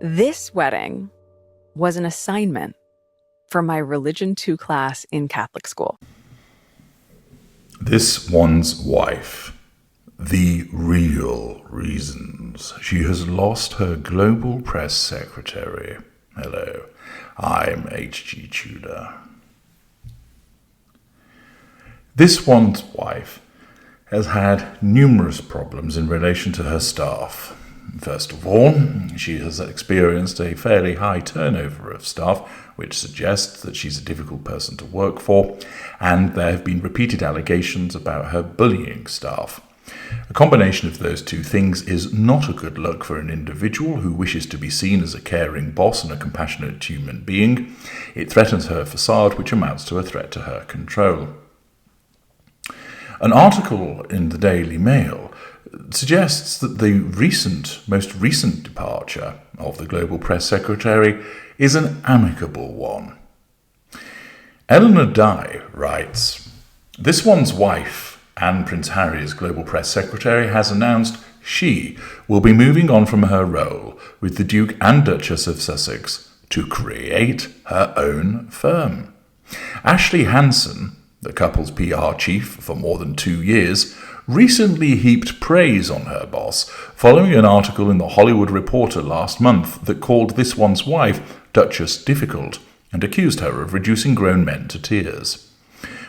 This wedding was an assignment for my Religion 2 class in Catholic school. This one's wife. The real reasons she has lost her global press secretary. Hello, I'm H.G. Tudor. This one's wife has had numerous problems in relation to her staff. First of all, she has experienced a fairly high turnover of staff, which suggests that she's a difficult person to work for, and there have been repeated allegations about her bullying staff. A combination of those two things is not a good look for an individual who wishes to be seen as a caring boss and a compassionate human being. It threatens her facade, which amounts to a threat to her control. An article in the Daily Mail suggests that the most recent departure of the global press secretary is an amicable one. Eleanor Dye writes, "This one's wife, and Prince Harry's global press secretary, has announced she will be moving on from her role with the Duke and Duchess of Sussex to create her own firm." Ashley Hansen, the couple's PR chief for more than 2 years, recently heaped praise on her boss following an article in The Hollywood Reporter last month that called this one's wife Duchess difficult and accused her of reducing grown men to tears.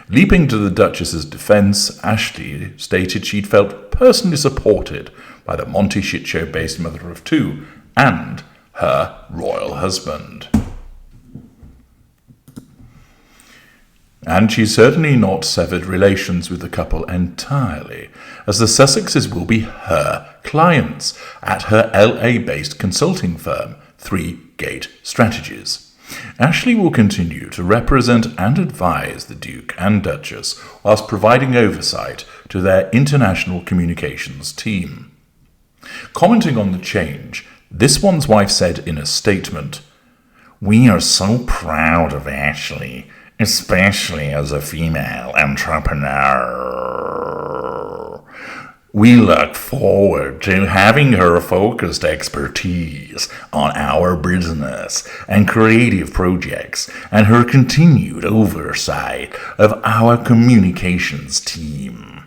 Leaping to the Duchess's defence, Ashley stated she'd felt personally supported by the Monty shitshow-based mother of two and her royal husband. And she's certainly not severed relations with the couple entirely, as the Sussexes will be her clients at her LA-based consulting firm, 3 Gate Strategies. Ashley will continue to represent and advise the Duke and Duchess whilst providing oversight to their international communications team. Commenting on the change, this one's wife said in a statement, "We are so proud of Ashley, especially as a female entrepreneur. We look forward to having her focused expertise on our business and creative projects and her continued oversight of our communications team.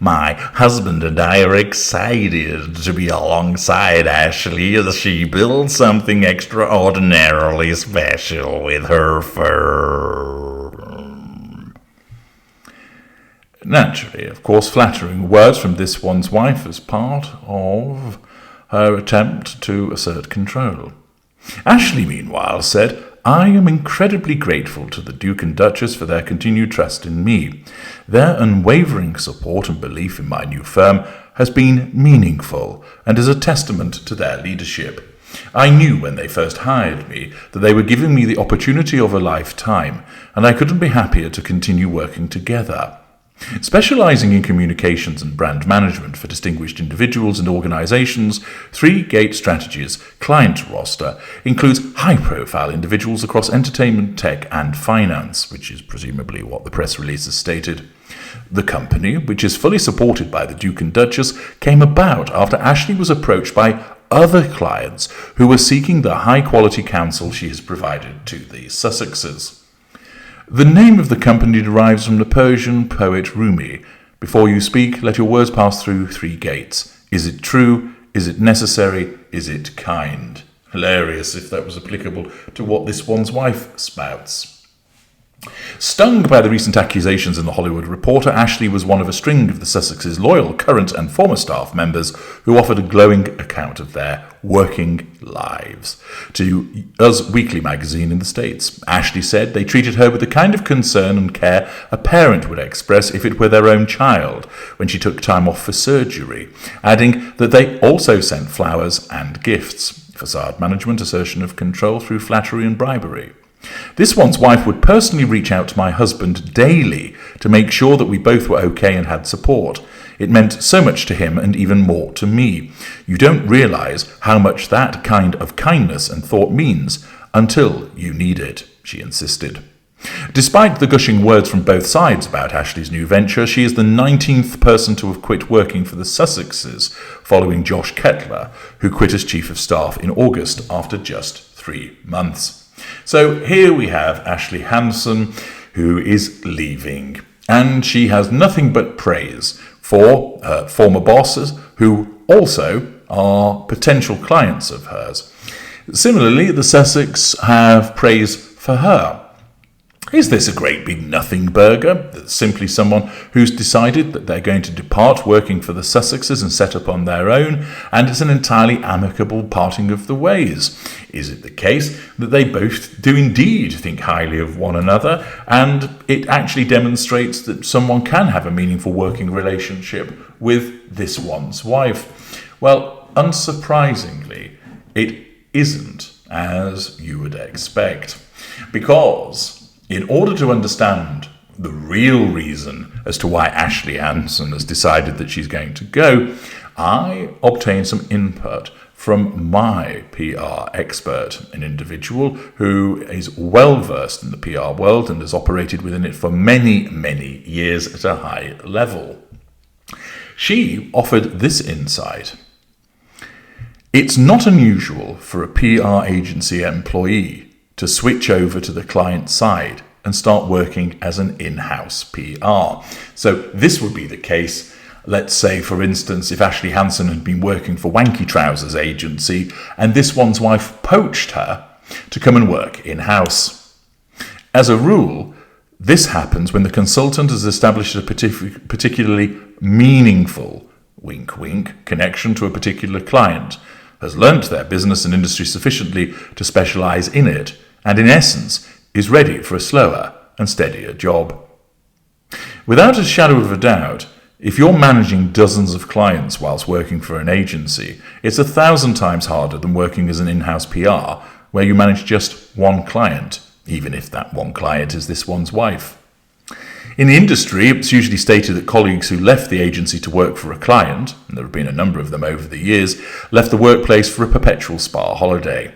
My husband and I are excited to be alongside Ashley as she builds something extraordinarily special with her firm." Naturally, of course, flattering words from this one's wife as part of her attempt to assert control. Ashley, meanwhile, said, "I am incredibly grateful to the Duke and Duchess for their continued trust in me. Their unwavering support and belief in my new firm has been meaningful and is a testament to their leadership. I knew when they first hired me that they were giving me the opportunity of a lifetime, and I couldn't be happier to continue working together." Specializing in communications and brand management for distinguished individuals and organizations, 3 Gate Strategies' client roster includes high-profile individuals across entertainment, tech, and finance, which is presumably what the press release has stated. The company, which is fully supported by the Duke and Duchess, came about after Ashley was approached by other clients who were seeking the high-quality counsel she has provided to the Sussexes. The name of the company derives from the Persian poet Rumi. "Before you speak, let your words pass through 3 gates. Is it true? Is it necessary? Is it kind?" Hilarious if that was applicable to what this one's wife spouts. Stung by the recent accusations in The Hollywood Reporter, Ashley was one of a string of the Sussexes' loyal current and former staff members who offered a glowing account of their working lives to Us Weekly magazine in the States. Ashley said they treated her with the kind of concern and care a parent would express if it were their own child when she took time off for surgery, adding that they also sent flowers and gifts. Facade management, assertion of control through flattery and bribery. This one's wife would personally reach out to my husband daily to make sure that we both were okay and had support. It meant so much to him and even more to me. You don't realize how much that kind of kindness and thought means until you need it, she insisted. Despite the gushing words from both sides about Ashley's new venture, she is the 19th person to have quit working for the Sussexes, following Josh Kettler, who quit as Chief of Staff in August after just 3 months. So here we have Ashley Hansen, who is leaving, and she has nothing but praise for her former bosses, who also are potential clients of hers. Similarly, the Sussex have praise for her. Is this a great big nothing burger? That's simply someone who's decided that they're going to depart working for the Sussexes and set up on their own, and it's an entirely amicable parting of the ways? Is it the case that they both do indeed think highly of one another, and it actually demonstrates that someone can have a meaningful working relationship with this one's wife? Well, unsurprisingly, it isn't as you would expect, because in order to understand the real reason as to why Ashley Hansen has decided that she's going to go, I obtained some input from my PR expert, an individual who is well versed in the PR world and has operated within it for many, many years at a high level. She offered this insight. It's not unusual for a PR agency employee to switch over to the client side and start working as an in-house PR. So this would be the case, let's say, for instance, if Ashley Hansen had been working for Wanky Trousers agency and this one's wife poached her to come and work in-house. As a rule, this happens when the consultant has established a particularly meaningful, wink wink, connection to a particular client, has learnt their business and industry sufficiently to specialise in it, and in essence is ready for a slower and steadier job. Without a shadow of a doubt, if you're managing dozens of clients whilst working for an agency, it's 1,000 times harder than working as an in-house PR, where you manage just one client, even if that one client is this one's wife. In the industry, it's usually stated that colleagues who left the agency to work for a client, and there have been a number of them over the years, left the workplace for a perpetual spa holiday.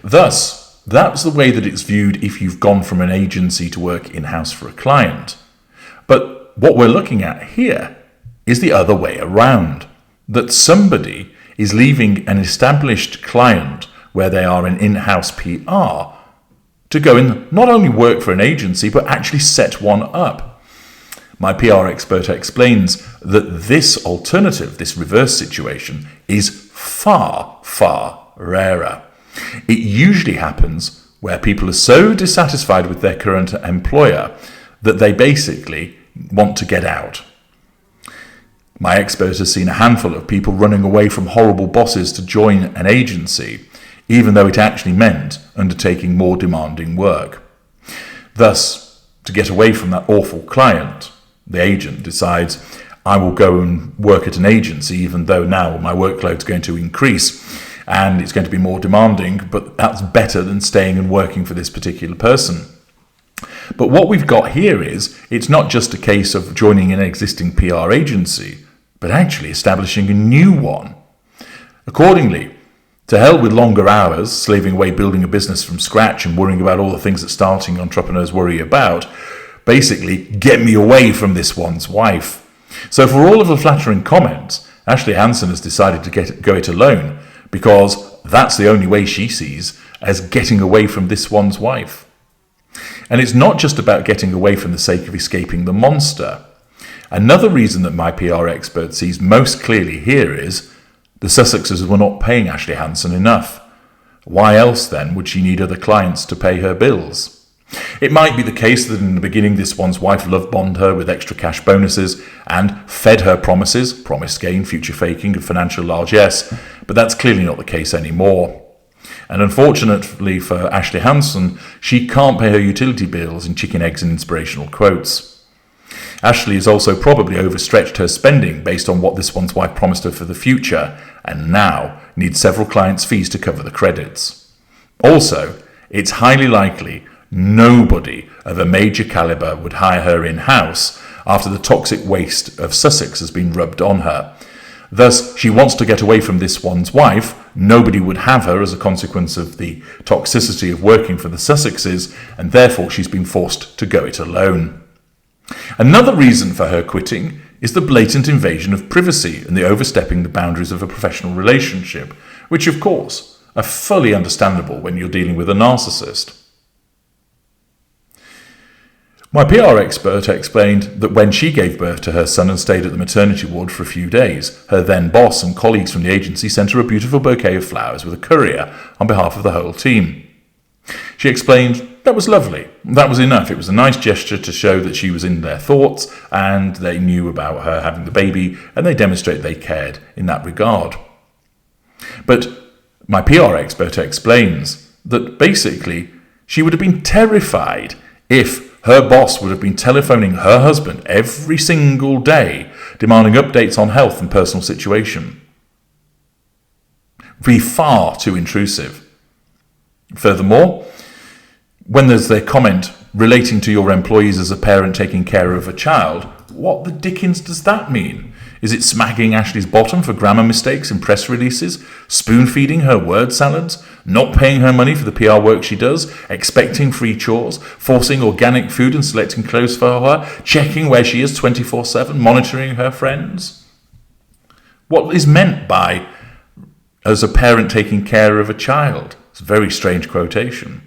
Thus, that's the way that it's viewed if you've gone from an agency to work in-house for a client. But what we're looking at here is the other way around, that somebody is leaving an established client where they are an in-house PR to go and not only work for an agency, but actually set one up. My PR expert explains that this alternative, this reverse situation, is far, far rarer. It usually happens where people are so dissatisfied with their current employer that they basically want to get out. My expert has seen a handful of people running away from horrible bosses to join an agency, even though it actually meant undertaking more demanding work. Thus, to get away from that awful client, the agent decides, I will go and work at an agency, even though now my workload's going to increase and it's going to be more demanding, but that's better than staying and working for this particular person. But what we've got here is, it's not just a case of joining an existing PR agency, but actually establishing a new one. Accordingly, to hell with longer hours, slaving away building a business from scratch and worrying about all the things that starting entrepreneurs worry about, basically get me away from this one's wife. So for all of the flattering comments, Ashley Hansen has decided to go it alone, because that's the only way she sees as getting away from this one's wife. And it's not just about getting away from the sake of escaping the monster. Another reason that my PR expert sees most clearly here is the Sussexes were not paying Ashley Hansen enough. Why else then would she need other clients to pay her bills? It might be the case that in the beginning this one's wife love-bombed her with extra cash bonuses and fed her promises, promise gain, future faking and financial largesse, but that's clearly not the case anymore. And unfortunately for Ashley Hansen, she can't pay her utility bills in chicken eggs and inspirational quotes. Ashley has also probably overstretched her spending based on what this one's wife promised her for the future, and now needs several clients' fees to cover the credits. Also, it's highly likely nobody of a major calibre would hire her in-house after the toxic waste of Sussex has been rubbed on her. Thus, she wants to get away from this one's wife. Nobody would have her as a consequence of the toxicity of working for the Sussexes, and therefore she's been forced to go it alone. Another reason for her quitting is the blatant invasion of privacy and the overstepping the boundaries of a professional relationship, which of course are fully understandable when you're dealing with a narcissist. My PR expert explained that when she gave birth to her son and stayed at the maternity ward for a few days, her then boss and colleagues from the agency sent her a beautiful bouquet of flowers with a courier on behalf of the whole team. She explained that was lovely. That was enough. It was a nice gesture to show that she was in their thoughts and they knew about her having the baby, and they demonstrated they cared in that regard. But my PR expert explains that basically she would have been terrified if her boss would have been telephoning her husband every single day, demanding updates on health and personal situation. Be far too intrusive. Furthermore, when there's their comment relating to your employees as a parent taking care of a child, what the dickens does that mean? Is it smacking Ashley's bottom for grammar mistakes in press releases, spoon-feeding her word salads, not paying her money for the PR work she does, expecting free chores, forcing organic food and selecting clothes for her, checking where she is 24/7, monitoring her friends? What is meant by as a parent taking care of a child? It's a very strange quotation.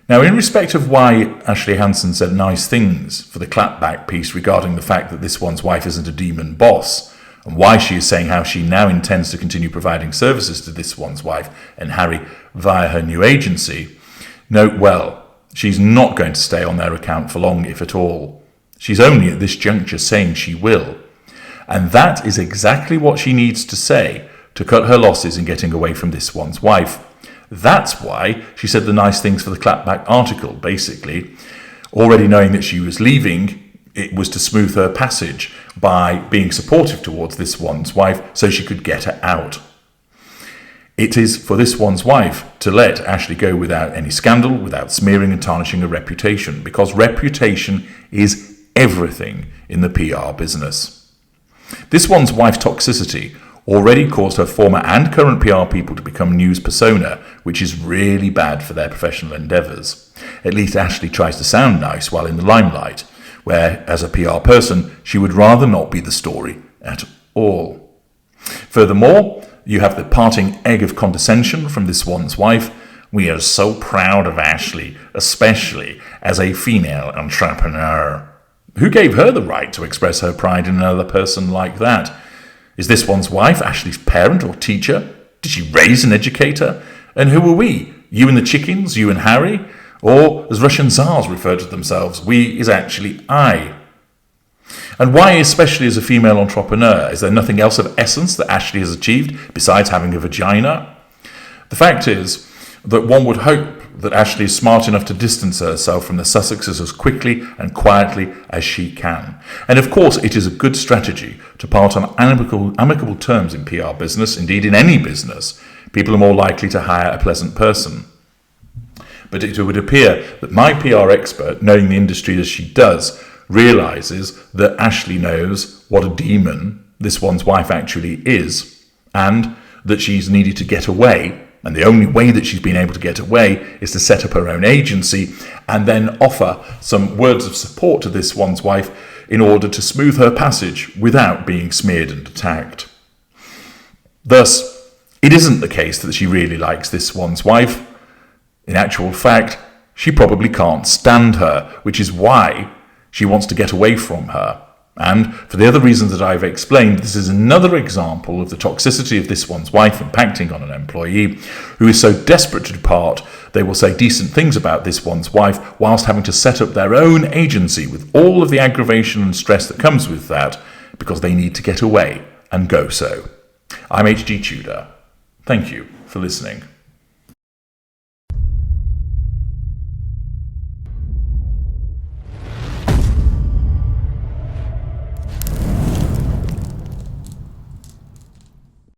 Now, in respect of why Ashley Hansen said nice things for the clapback piece regarding the fact that this one's wife isn't a demon boss, and why she is saying how she now intends to continue providing services to this one's wife and Harry via her new agency, note well, she's not going to stay on their account for long, if at all. She's only at this juncture saying she will. And that is exactly what she needs to say to cut her losses in getting away from this one's wife. That's why she said the nice things for the clapback article, basically. Already knowing that she was leaving, it was to smooth her passage by being supportive towards this one's wife so she could get her out. It is for this one's wife to let Ashley go without any scandal, without smearing and tarnishing her reputation, because reputation is everything in the PR business. This one's wife's toxicity already caused her former and current PR people to become news persona, which is really bad for their professional endeavours. At least Ashley tries to sound nice while in the limelight, where, as a PR person, she would rather not be the story at all. Furthermore, you have the parting egg of condescension from this one's wife. We are so proud of Ashley, especially as a female entrepreneur. Who gave her the right to express her pride in another person like that? Is this one's wife Ashley's parent or teacher? Did she raise and educate her? And who are we? You and the chickens? You and Harry? Or, as Russian tsars refer to themselves, we is actually I. And why, especially as a female entrepreneur, is there nothing else of essence that Ashley has achieved besides having a vagina? The fact is that one would hope that Ashley is smart enough to distance herself from the Sussexes as quickly and quietly as she can. And of course, it is a good strategy to part on amicable terms in PR business, indeed in any business. People are more likely to hire a pleasant person. But it would appear that my PR expert, knowing the industry as she does, realises that Ashley knows what a demon this one's wife actually is, and that she's needed to get away. And the only way that she's been able to get away is to set up her own agency and then offer some words of support to this one's wife in order to smooth her passage without being smeared and attacked. Thus, it isn't the case that she really likes this one's wife. In actual fact, she probably can't stand her, which is why she wants to get away from her. And for the other reasons that I've explained, this is another example of the toxicity of this one's wife impacting on an employee who is so desperate to depart, they will say decent things about this one's wife whilst having to set up their own agency with all of the aggravation and stress that comes with that because they need to get away and go so. I'm HG Tudor. Thank you for listening.